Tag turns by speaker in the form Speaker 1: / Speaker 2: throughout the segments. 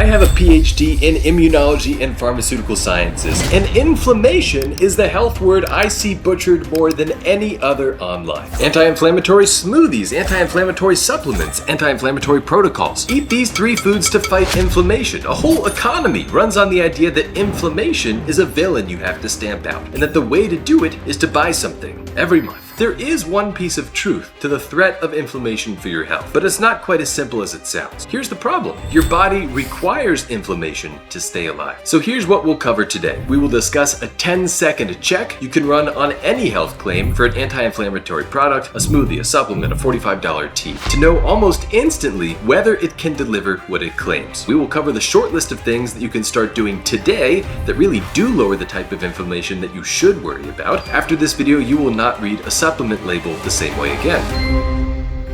Speaker 1: have a PhD in immunology and pharmaceutical sciences, and inflammation is the health word I see butchered more than any other online. Anti-inflammatory smoothies, anti-inflammatory supplements, anti-inflammatory protocols. Eat these 3 foods to fight inflammation. A whole economy runs on the idea that inflammation is a villain you have to stamp out, and that the way to do it is to buy something every month. There is one piece of truth to the threat of inflammation for your health, but it's not quite as simple as it sounds. Here's the problem. Your body requires inflammation to stay alive. So here's what we'll cover today. We will discuss a 10-second check you can run on any health claim for an anti-inflammatory product, a smoothie, a supplement, a $45 tea, to know almost instantly whether it can deliver what it claims. We will cover the short list of things that you can start doing today that really do lower the type of inflammation that you should worry about. After this video, you will not read a supplement label the same way again.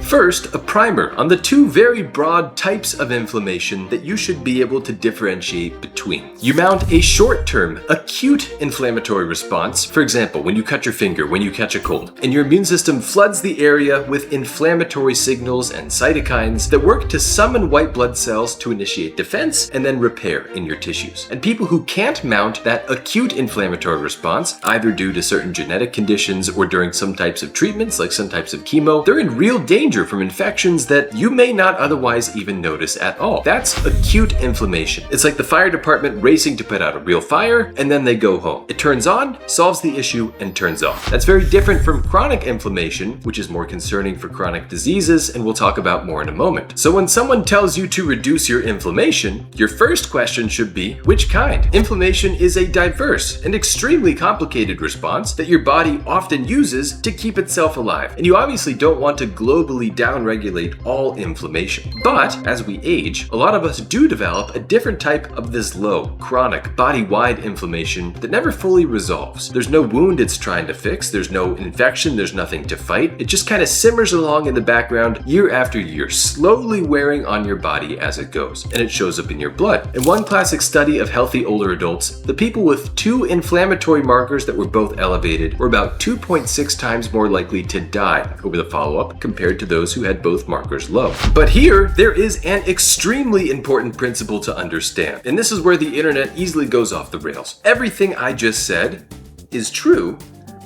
Speaker 1: First, a primer on the 2 very broad types of inflammation that you should be able to differentiate between. You mount a short-term, acute inflammatory response, for example, when you cut your finger, when you catch a cold, and your immune system floods the area with inflammatory signals and cytokines that work to summon white blood cells to initiate defense and then repair in your tissues. And people who can't mount that acute inflammatory response, either due to certain genetic conditions or during some types of treatments, like some types of chemo, they're in real danger from infections that you may not otherwise even notice at all. That's acute inflammation. It's like the fire department racing to put out a real fire, and then they go home. It turns on, solves the issue, and turns off. That's very different from chronic inflammation, which is more concerning for chronic diseases, and we'll talk about more in a moment. So when someone tells you to reduce your inflammation, your first question should be, which kind? Inflammation is a diverse and extremely complicated response that your body often uses to keep itself alive. And you obviously don't want to globally downregulate all inflammation. But as we age, a lot of us do develop a different type of this low, chronic, body-wide inflammation that never fully resolves. There's no wound it's trying to fix, there's no infection, there's nothing to fight. It just kind of simmers along in the background year after year, slowly wearing on your body as it goes, and it shows up in your blood. In one classic study of healthy older adults, the people with 2 inflammatory markers that were both elevated were about 2.6 times more likely to die over the follow-up compared to those who had both markers low. But here, there is an extremely important principle to understand, and this is where the internet easily goes off the rails. Everything I just said is true,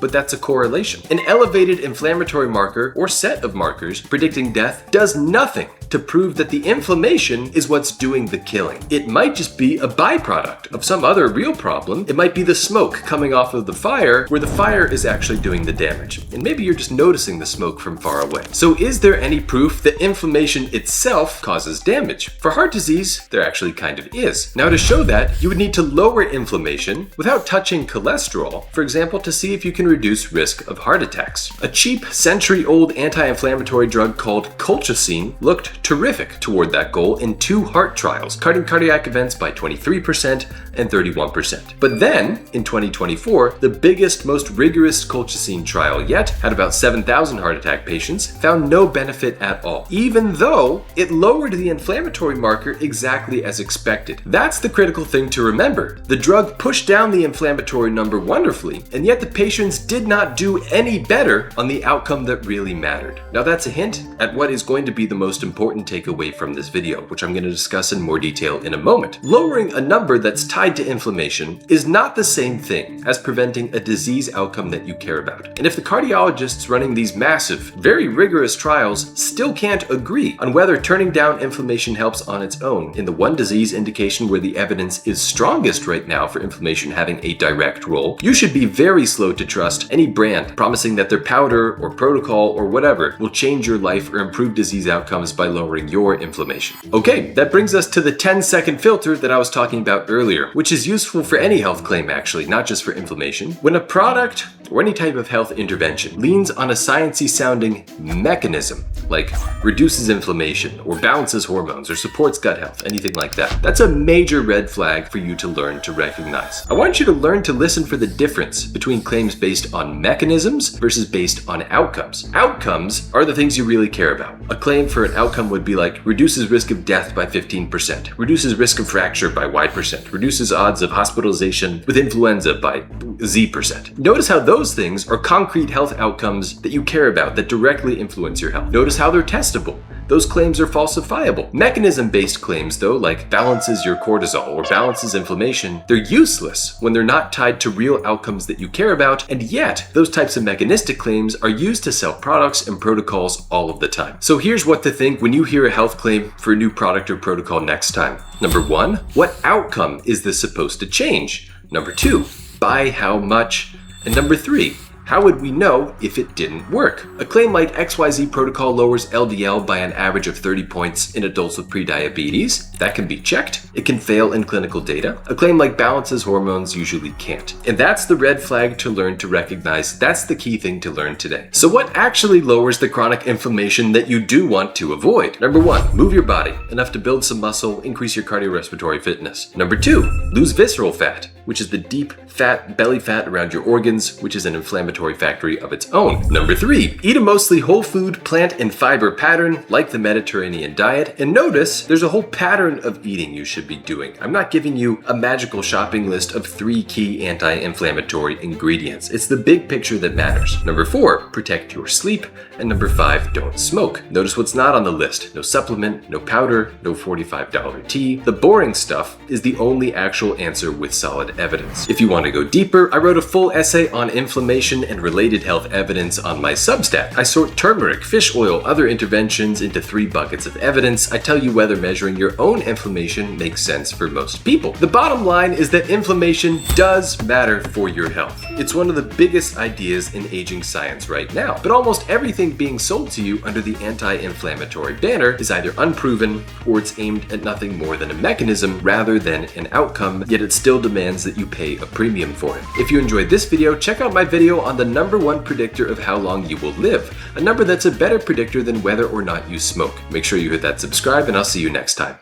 Speaker 1: but that's a correlation. An elevated inflammatory marker or set of markers predicting death does nothing to prove that the inflammation is what's doing the killing. It might just be a byproduct of some other real problem. It might be the smoke coming off of the fire where the fire is actually doing the damage. And maybe you're just noticing the smoke from far away. So is there any proof that inflammation itself causes damage? For heart disease, there actually kind of is. Now to show that, you would need to lower inflammation without touching cholesterol, for example, to see if you can reduce risk of heart attacks. A cheap, century-old anti-inflammatory drug called colchicine looked terrific toward that goal in 2 heart trials, cutting cardiac events by 23% and 31%. But then, in 2024, the biggest, most rigorous colchicine trial yet had about 7,000 heart attack patients, found no benefit at all, even though it lowered the inflammatory marker exactly as expected. That's the critical thing to remember. The drug pushed down the inflammatory number wonderfully, and yet the patients did not do any better on the outcome that really mattered. Now that's a hint at what is going to be the most important takeaway from this video, which I'm going to discuss in more detail in a moment. Lowering a number that's tied to inflammation is not the same thing as preventing a disease outcome that you care about. And if the cardiologists running these massive, very rigorous trials still can't agree on whether turning down inflammation helps on its own in the one disease indication where the evidence is strongest right now for inflammation having a direct role, you should be very slow to trust any brand promising that their powder or protocol or whatever will change your life or improve disease outcomes by lowering your inflammation. Okay, that brings us to the 10-second filter that I was talking about earlier, which is useful for any health claim actually, not just for inflammation. When a product or any type of health intervention leans on a sciencey sounding mechanism, like reduces inflammation or balances hormones or supports gut health, anything like that, that's a major red flag for you to learn to recognize. I want you to learn to listen for the difference between claims based on mechanisms versus based on outcomes. Outcomes are the things you really care about. A claim for an outcome would be like reduces risk of death by 15%, reduces risk of fracture by Y%, reduces odds of hospitalization with influenza by Z%. Notice how those things are concrete health outcomes that you care about that directly influence your health. Notice how they're testable. those claims are falsifiable. Mechanism-based claims, though, like balances your cortisol or balances inflammation, they're useless when they're not tied to real outcomes that you care about, and yet those types of mechanistic claims are used to sell products and protocols all of the time. So here's what to think when you hear a health claim for a new product or protocol next time. Number 1, what outcome is this supposed to change? Number 2, by how much? And number 3, how would we know if it didn't work? A claim like XYZ protocol lowers LDL by an average of 30 points in adults with prediabetes, that can be checked. It can fail in clinical data. A claim like balances hormones usually can't. And that's the red flag to learn to recognize. That's the key thing to learn today. So what actually lowers the chronic inflammation that you do want to avoid? Number 1, move your body enough to build some muscle, increase your cardiorespiratory fitness. Number 2, lose visceral fat, which is the deep fat, belly fat around your organs, which is an inflammatory factory of its own. Number 3, eat a mostly whole food, plant, and fiber pattern like the Mediterranean diet. And notice there's a whole pattern of eating you should be doing. I'm not giving you a magical shopping list of 3 key anti-inflammatory ingredients. It's the big picture that matters. Number 4, protect your sleep. And number 5, don't smoke. Notice what's not on the list. No supplement, no powder, no $45 tea. The boring stuff is the only actual answer with solid evidence. If you want to go deeper, I wrote a full essay on inflammation and related health evidence on my Substack. I sort turmeric, fish oil, other interventions into 3 buckets of evidence. I tell you whether measuring your own inflammation makes sense for most people. The bottom line is that inflammation does matter for your health. It's one of the biggest ideas in aging science right now, but almost everything being sold to you under the anti-inflammatory banner is either unproven or it's aimed at nothing more than a mechanism rather than an outcome, yet it still demands that you pay a premium for it. If you enjoyed this video, check out my video on the number 1 predictor of how long you will live, a number that's a better predictor than whether or not you smoke. Make sure you hit that subscribe and I'll see you next time.